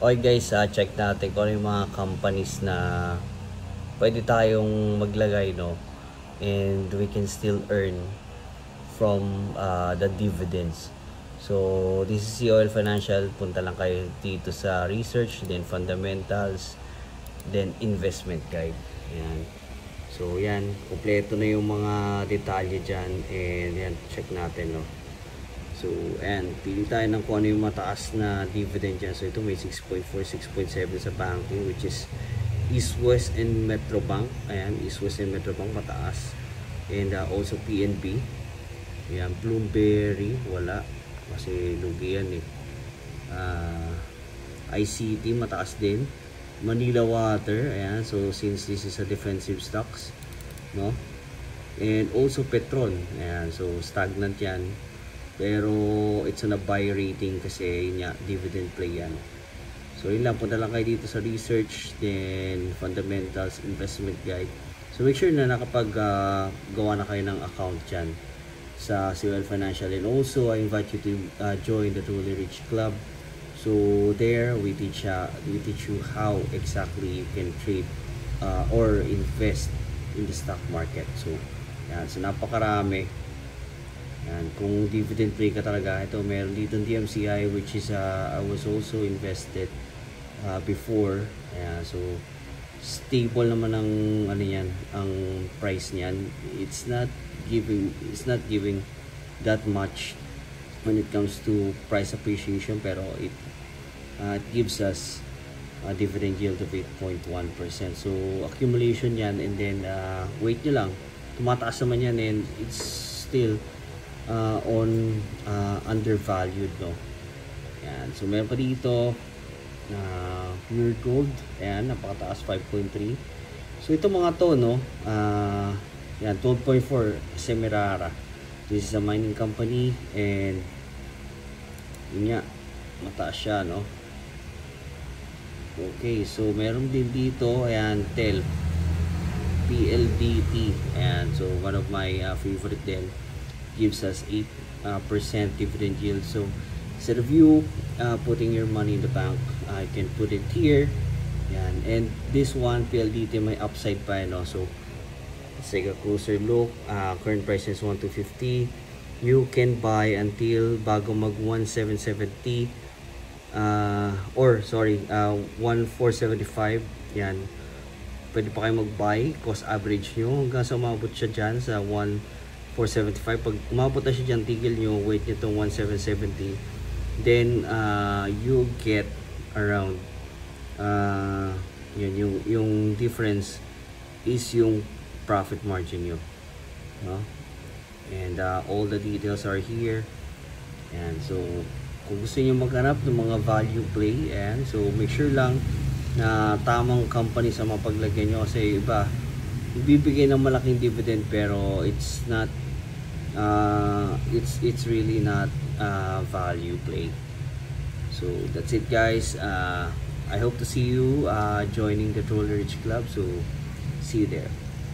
Okay guys, check natin kung ano yung mga companies na pwede tayong maglagay, no? And we can still earn from the dividends. So, this is Oil Financial. Punta lang kayo dito sa research, then fundamentals, then investment guide. Ayan. So, yan. Kompleto na yung mga detalye dyan. And yan, check natin, no? So, ayan, pili tayo ng kung ano yung mataas na dividend dyan. So, ito may 6.4, 6.7 sa banking, which is East West and Metro Bank. Ayan, East West and Metro Bank mataas. And also PNB. Ayan, Bloomberry, wala. Kasi lugi yan eh. ICT, mataas din. Manila Water, ayan. So, since this is a defensive stocks, no? And also Petron, ayan. So, stagnant yan. Pero it's on a buy rating kasi yun nga, dividend play yan. So yun lang, punta lang kayo dito sa research, then fundamentals, investment guide. So make sure na nakapag gawa na kayo ng account dyan sa Oil Financial. And also I invite you to join the Truly Rich Club. So there we teach you how exactly you can trade or invest in the stock market. So yan, so napakarami. Yan, kung dividend play ka talaga, ito meron dito DMCI, which is I was also invested before. Ayan, so stable naman ang ano yan, ang price niyan. It's not giving that much when it comes to price appreciation, pero it gives us a dividend yield of 8.1%. So accumulation yan, and then wait nyo lang, tumataas naman yan, and it's still undervalued, no? Yan. So meron pa dito Pure Gold, ayan, napakataas, 5.3. So ito mga to, no, yan, 12.4 Semirara. This is a mining company, and yun nga, mataas siya, no? Okay, so meron din dito, ayan, TEL, PLDT, ayan, so one of my favorite din, gives us 8% dividend yield. So instead of you putting your money in the bank, I can put it here. Yan. And this one, PLDT, may upside pa, no? So let's take a closer look. Current price is 1,250. You can buy until bago mag 1,770 or sorry, 1,475. Yan, pwede pa kayo mag-buy. Cost average nyo hanggang sa umabot siya dyan sa 1,475. Pag umabot na siya dyan, tigil nyo, wait nyo itong 1,770. Then you get around yun, yung difference is yung profit margin nyo, no? And all the details are here. And so kung gusto nyo maghanap ng mga value play, and so make sure lang na tamang company sa mapaglagyan nyo, kasi iba ibibigay ng malaking dividend pero it's not it's really not value play. So that's it, guys. I hope to see you joining the Truly Rich Club. So see you there.